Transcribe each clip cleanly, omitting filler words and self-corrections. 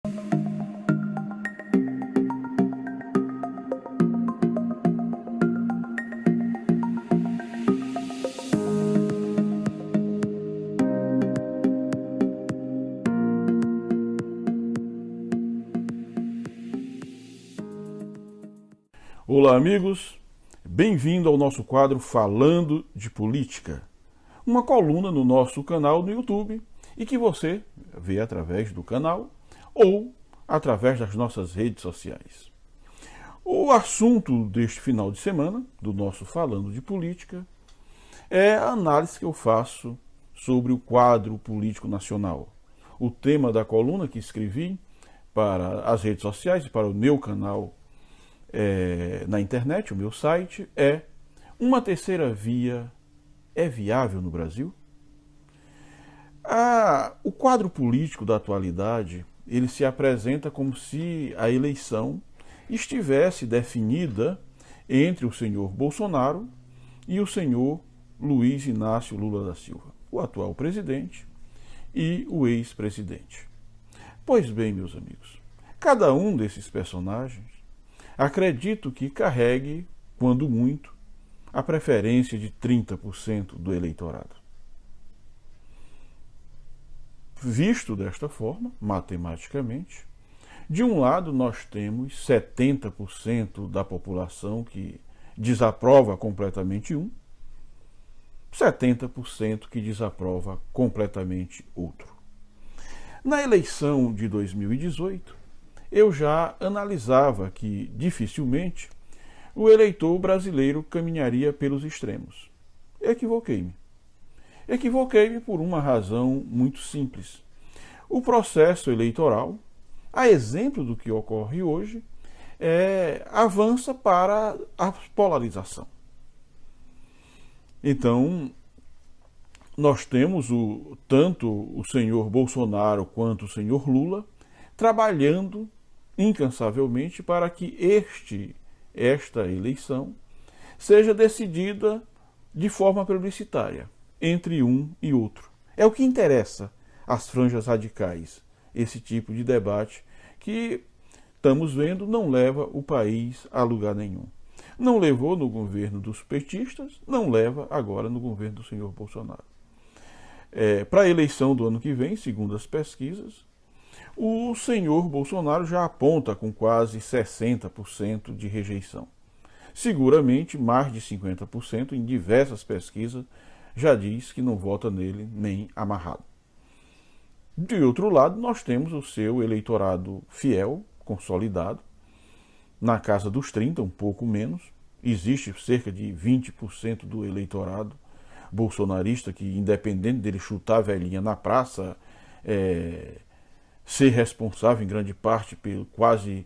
Olá, amigos, bem-vindo ao nosso quadro Falando de Política, uma coluna no nosso canal no YouTube e que você vê através do canal ou através das nossas redes sociais. O assunto deste final de semana, do nosso Falando de Política, é a análise que eu faço sobre o quadro político nacional. O tema da coluna que escrevi para as redes sociais e para o meu canal na internet, o meu site, é: uma terceira via é viável no Brasil? O quadro político da atualidade, ele se apresenta como se a eleição estivesse definida entre o senhor Bolsonaro e o senhor Luiz Inácio Lula da Silva, o atual presidente e o ex-presidente. Pois bem, meus amigos, cada um desses personagens acredito que carregue, quando muito, a preferência de 30% do eleitorado. Visto desta forma, matematicamente, de um lado nós temos 70% da população que desaprova completamente um, 70% que desaprova completamente outro. Na eleição de 2018, eu já analisava que, dificilmente, o eleitor brasileiro caminharia pelos extremos. Equivoquei-me. Equivoquei-me por uma razão muito simples. O processo eleitoral, a exemplo do que ocorre hoje, avança para a polarização. Então, nós temos tanto o senhor Bolsonaro quanto o senhor Lula trabalhando incansavelmente para que esta eleição seja decidida de forma plebiscitária entre um e outro. É o que interessa às franjas radicais, esse tipo de debate que estamos vendo não leva o país a lugar nenhum. Não levou no governo dos petistas, não leva agora no governo do senhor Bolsonaro. Para a eleição do ano que vem, segundo as pesquisas, o senhor Bolsonaro já aponta com quase 60% de rejeição. Seguramente, mais de 50% em diversas pesquisas já diz que não vota nele nem amarrado. De outro lado, nós temos o seu eleitorado fiel, consolidado, na casa dos 30%, um pouco menos. Existe cerca de 20% do eleitorado bolsonarista que, independente dele chutar a velhinha na praça, ser responsável em grande parte por quase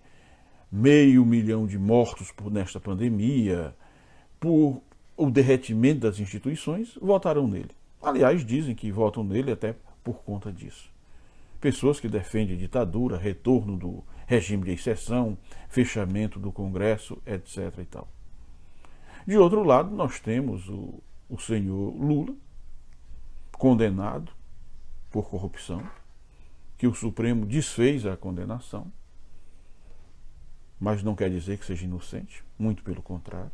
500 mil de mortos nesta pandemia, por o derretimento das instituições, votarão nele. Aliás, dizem que votam nele até por conta disso. Pessoas que defendem ditadura, retorno do regime de exceção, fechamento do Congresso, etc. e tal. De outro lado, nós temos o senhor Lula, condenado por corrupção, que o Supremo desfez a condenação, mas não quer dizer que seja inocente, muito pelo contrário.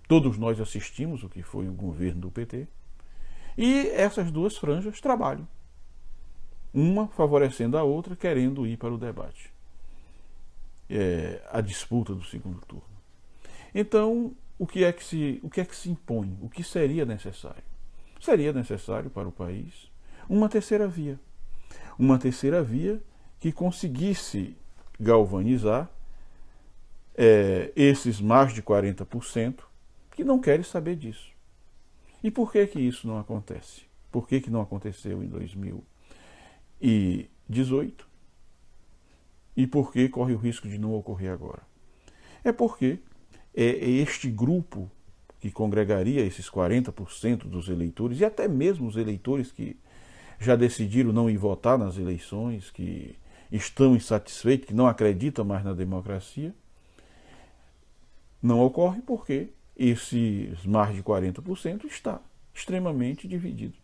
Todos nós assistimos o que foi o governo do PT. E essas duas franjas trabalham, uma favorecendo a outra, querendo ir para o debate. A disputa do segundo turno. Então, o que é que se impõe? O que seria necessário? Seria necessário para o país uma terceira via. Uma terceira via que conseguisse galvanizar esses mais de 40% que não querem saber disso. E por que isso não acontece? Por que não aconteceu em 2018? E por que corre o risco de não ocorrer agora? É porque este grupo que congregaria esses 40% dos eleitores, e até mesmo os eleitores que já decidiram não ir votar nas eleições, que estão insatisfeitos, que não acreditam mais na democracia, não ocorre porque esses mais de 40% está extremamente dividido,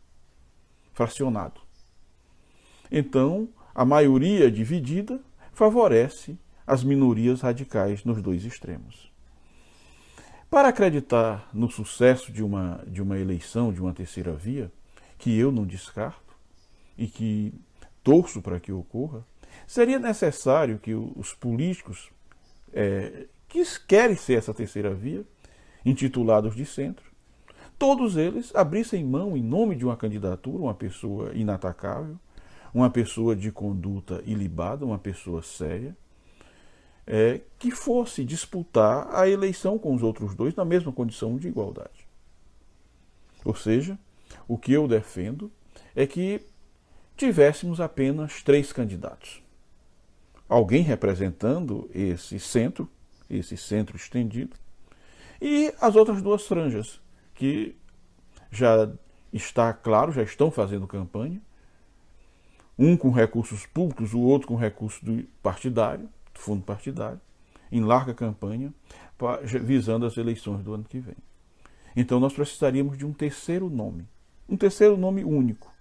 fracionado. Então, a maioria dividida favorece as minorias radicais nos dois extremos. Para acreditar no sucesso de uma eleição, de uma terceira via, que eu não descarto e que torço para que ocorra, seria necessário que os políticos que querem ser essa terceira via, intitulados de centro, todos eles abrissem mão em nome de uma candidatura, uma pessoa inatacável, uma pessoa de conduta ilibada, uma pessoa séria, que fosse disputar a eleição com os outros dois na mesma condição de igualdade. Ou seja, o que eu defendo é que tivéssemos apenas 3 candidatos. Alguém representando esse centro estendido, e as outras 2 franjas, que já está claro, já estão fazendo campanha, um com recursos públicos, o outro com recursos do fundo partidário, em larga campanha, visando as eleições do ano que vem. Então nós precisaríamos de um terceiro nome único.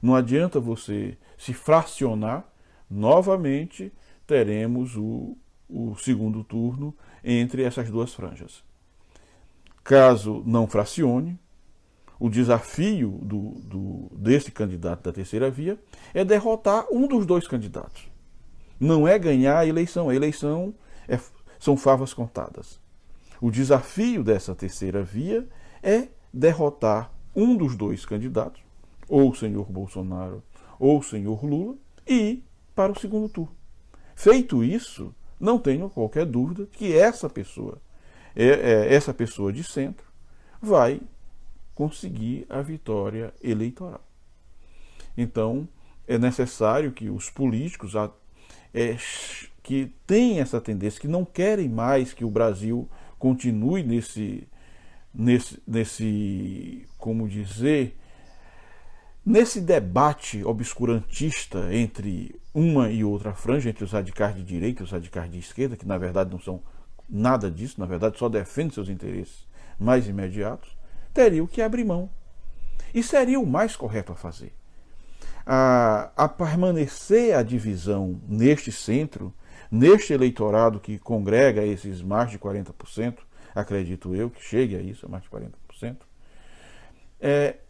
Não adianta você se fracionar, novamente teremos o segundo turno entre essas 2 franjas. Caso não fracione, o desafio desse candidato da terceira via é derrotar um dos 2 candidatos. Não é ganhar a eleição são favas contadas. O desafio dessa terceira via é derrotar um dos 2 candidatos, ou o senhor Bolsonaro ou o senhor Lula, e ir para o segundo turno. Feito isso, não tenho qualquer dúvida que essa pessoa de centro, vai conseguir a vitória eleitoral. Então, é necessário que os políticos que têm essa tendência, que não querem mais que o Brasil continue nesse debate obscurantista entre uma e outra franja, entre os radicais de direita e os radicais de esquerda, que na verdade não são nada disso, na verdade só defendem seus interesses mais imediatos, teriam que abrir mão. E seria o mais correto a fazer. A permanecer a divisão neste centro, neste eleitorado que congrega esses mais de 40%, acredito eu que chegue a isso, a mais de 40%,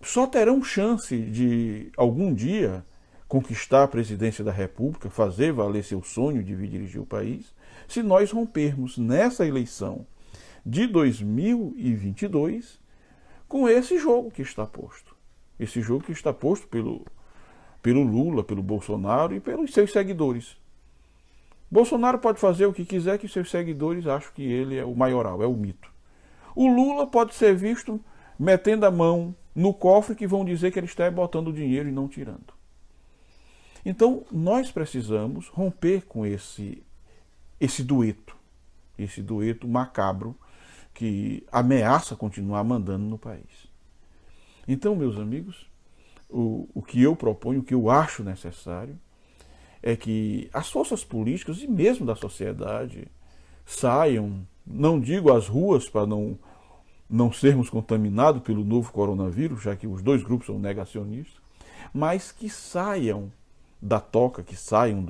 só terão chance de, algum dia, conquistar a presidência da República, fazer valer seu sonho de vir dirigir o país, se nós rompermos nessa eleição de 2022 com esse jogo que está posto. Esse jogo que está posto pelo Lula, pelo Bolsonaro e pelos seus seguidores. Bolsonaro pode fazer o que quiser, que seus seguidores acham que ele é o maioral, é o mito. O Lula pode ser visto metendo a mão no cofre, que vão dizer que ele está botando dinheiro e não tirando. Então, nós precisamos romper com esse dueto macabro que ameaça continuar mandando no país. Então, meus amigos, o que eu proponho, o que eu acho necessário, é que as forças políticas e mesmo da sociedade saiam, não digo às ruas para não sermos contaminados pelo novo coronavírus, já que os 2 grupos são negacionistas, mas que saiam da toca, que saiam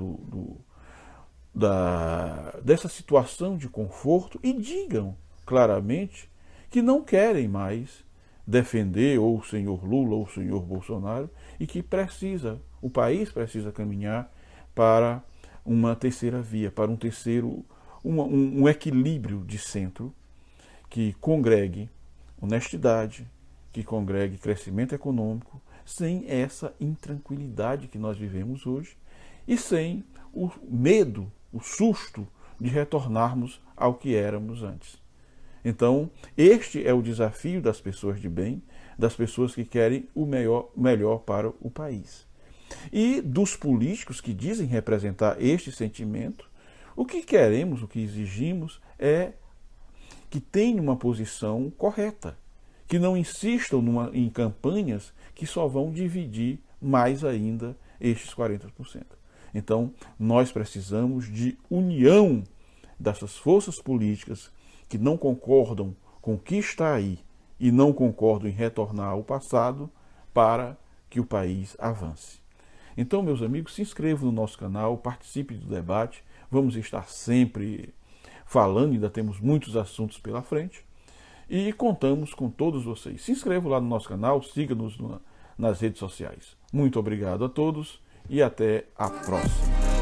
dessa situação de conforto e digam claramente que não querem mais defender ou o senhor Lula ou o senhor Bolsonaro e que o país precisa caminhar para uma terceira via, para um equilíbrio de centro que congregue honestidade, que congregue crescimento econômico, sem essa intranquilidade que nós vivemos hoje e sem o medo, o susto de retornarmos ao que éramos antes. Então, este é o desafio das pessoas de bem, das pessoas que querem o melhor para o país. E dos políticos que dizem representar este sentimento, o que queremos, o que exigimos é que tenham uma posição correta, que não insistam em campanhas que só vão dividir mais ainda estes 40%. Então, nós precisamos de união dessas forças políticas que não concordam com o que está aí e não concordam em retornar ao passado para que o país avance. Então, meus amigos, se inscrevam no nosso canal, participe do debate, Vamos estar sempre falando, ainda temos muitos assuntos pela frente. E contamos com todos vocês. Se inscreva lá no nosso canal, siga-nos nas redes sociais. Muito obrigado a todos e até a próxima.